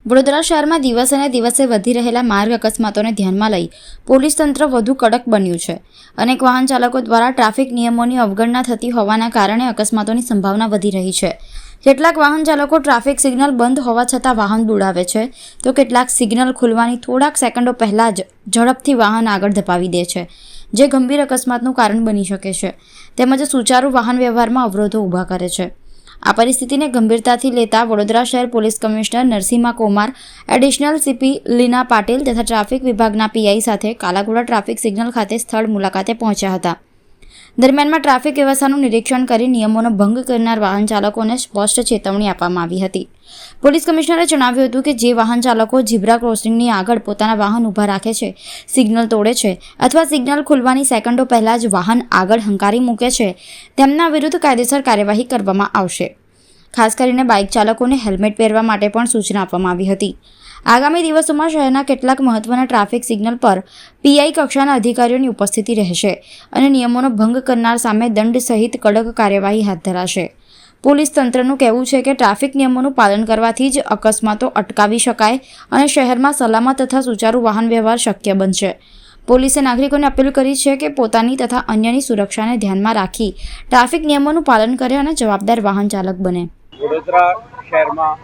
વડોદરા શહેરમાં દિવસે ને દિવસે વધી રહેલા માર્ગ અકસ્માતોને ધ્યાનમાં લઈ પોલીસ તંત્ર વધુ કડક બન્યું છે. અનેક વાહન ચાલકો દ્વારા ટ્રાફિક નિયમોની અવગણના થતી હોવાના કારણે અકસ્માતોની સંભાવના વધી રહી છે. કેટલાક વાહન ચાલકો ટ્રાફિક સિગ્નલ બંધ હોવા છતાં વાહન દોડાવે છે, તો કેટલાક સિગ્નલ ખુલવાની થોડાક સેકન્ડો પહેલાં જ ઝડપથી વાહન આગળ ધપાવી દે છે, જે ગંભીર અકસ્માતનું કારણ બની શકે છે, તેમજ સુચારુ વાહન વ્યવહારમાં અવરોધો ઊભા કરે છે. આ પરિસ્થિતિને ગંભીરતાથી લેતા વડોદરા શહેર police commissioner Narasimha Kumar, additional CP Leena Patil તથા ટ્રાફિક વિભાગના પીઆઈ સાથે કાલાઘોડા ટ્રાફિક સિગ્નલ ખાતે સ્થળ મુલાકાતે પહોંચ્યા હતા. દરમિયાનમાં ટ્રાફિક વ્યવસ્થાનું નિરીક્ષણ કરી નિયમોનો ભંગ કરનાર વાહન ચાલકોને સ્પષ્ટ ચેતવણી આપવામાં આવી હતી. પોલીસ કમિશનરે જણાવ્યું હતું કે જે વાહન ચાલકો ઝીબ્રા ક્રોસિંગની આગળ પોતાના વાહન ઊભા રાખે છે, સિગ્નલ તોડે છે અથવા સિગ્નલ ખુલવાની સેકન્ડો પહેલાં જ વાહન આગળ હંકારી મૂકે છે, તેમના વિરુદ્ધ કાયદેસર કાર્યવાહી કરવામાં આવશે. ખાસ કરીને બાઇક ચાલકોને હેલ્મેટ પહેરવા માટે પણ સૂચના આપવામાં આવી હતી. આગામી દિવસોમાં શહેરના કેટલાક મહત્વના ટ્રાફિક સિગ્નલ પર પીઆઈ કક્ષાના અધિકારીઓની ઉપસ્થિતિ રહેશે અને નિયમોનો ભંગ કરનાર સામે દંડ સહિત કડક કાર્યવાહી હાથ ધરાશે. પોલીસ તંત્રનું કહેવું છે કે ટ્રાફિક નિયમોનું પાલન કરવાથી જ અકસ્માતો અટકાવી શકાય અને શહેરમાં સલામત તથા સુચારુ વાહન વ્યવહાર શક્ય બનશે. પોલીસે નાગરિકોને અપીલ કરી છે કે પોતાની તથા અન્યની સુરક્ષાને ધ્યાનમાં રાખી ટ્રાફિક નિયમોનું પાલન કરે અને જવાબદાર વાહન ચાલક બને. વડોદરા શહેરમાં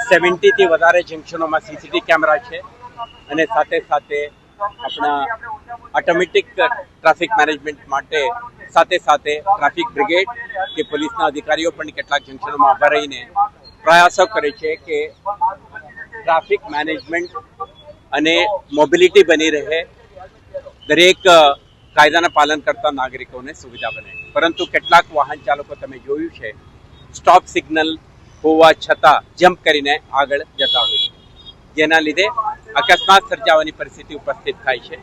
70 થી વધારે જંકશનોમાં સીસીટીવી કેમેરા છે અને સાથે સાથે આપણા ઓટોમેટિક ટ્રાફિક મેનેજમેન્ટ માટે સાથે સાથે ટ્રાફિક બ્રિગેડ કે પોલીસના અધિકારીઓ પણ કેટલાક જંકશનોમાં ઊભા રહીને પ્રયાસો કરે છે કે ટ્રાફિક મેનેજમેન્ટ અને મોબિલિટી બની રહે, દરેક કાયદાના પાલન કરતા નાગરિકોને સુવિધા બને. પરંતુ કેટલાક વાહન ચાલકો તમે જોયું છે સ્ટોપ સિગ્નલ હોવા છતાં જમ્પ કરીને આગળ જતા હોય છે, જેના લીધે અકસ્માત સર્જાવાની પરિસ્થિતિ ઉપસ્થિત થાય છે.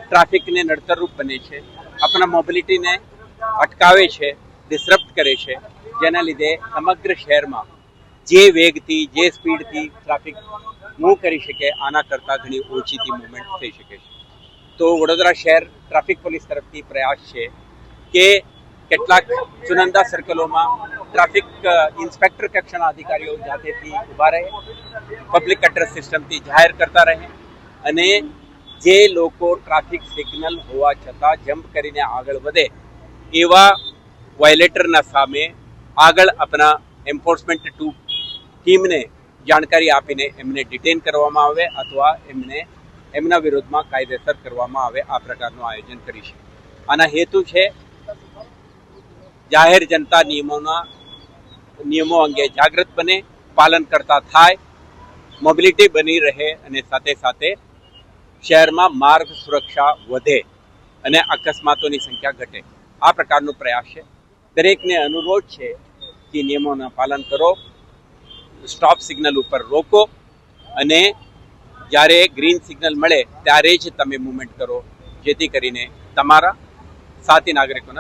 ટ્રાફિકને નડતરરૂપ બને છે, આપણા મોબિલિટીને અટકાવે છે, ડિસ્ટર્બ કરે છે, જેના લીધે સમગ્ર શહેરમાં જે વેગથી જે સ્પીડથી ટ્રાફિક મૂવ કરી શકે આના કરતાં ઘણી ઓછીથી મૂવમેન્ટ થઈ શકે છે. તો વડોદરા શહેર ટ્રાફિક પોલીસ તરફથી પ્રયાસ છે કે કેટલાક ચુનંદા સર્કલોમાં ટ્રાફિક ઇન્સ્પેક્ટર કક્ષાના અધિકારીઓ જાતેથી ઊભા રહે, પબ્લિક એડ્રેસ સિસ્ટમથી જાહેર કરતા રહે અને જે લોકો ટ્રાફિક સિગ્નલ હોવા છતાં જમ્પ કરીને આગળ વધે એવા વાયોલેટરના સામે આગળ આપણા એન્ફોર્સમેન્ટ ટીમને જાણકારી આપીને એમને ડિટેન કરવામાં આવે અથવા એમના વિરોધમાં કાયદેસર કરવામાં આવે. આ પ્રકારનું આયોજન કરી છે. આના હેતુ છે જાહેર જનતા નિયમો અંગે જાગૃત બને, પાલન કરતા થાય, મોબિલિટી બની રહે અને સાથે સાથે શહેરમાં માર્ગ સુરક્ષા વધે અને અકસ્માતોની સંખ્યા ઘટે. આ પ્રકારનો પ્રયાસ છે. દરેકને અનુરોધ છે કે નિયમોનું પાલન કરો, સ્ટોપ સિગ્નલ ઉપર રોકો અને જ્યારે ગ્રીન સિગ્નલ મળે ત્યારે જ તમે મૂવમેન્ટ કરો, જેથી કરીને તમારા સાથી નાગરિકોના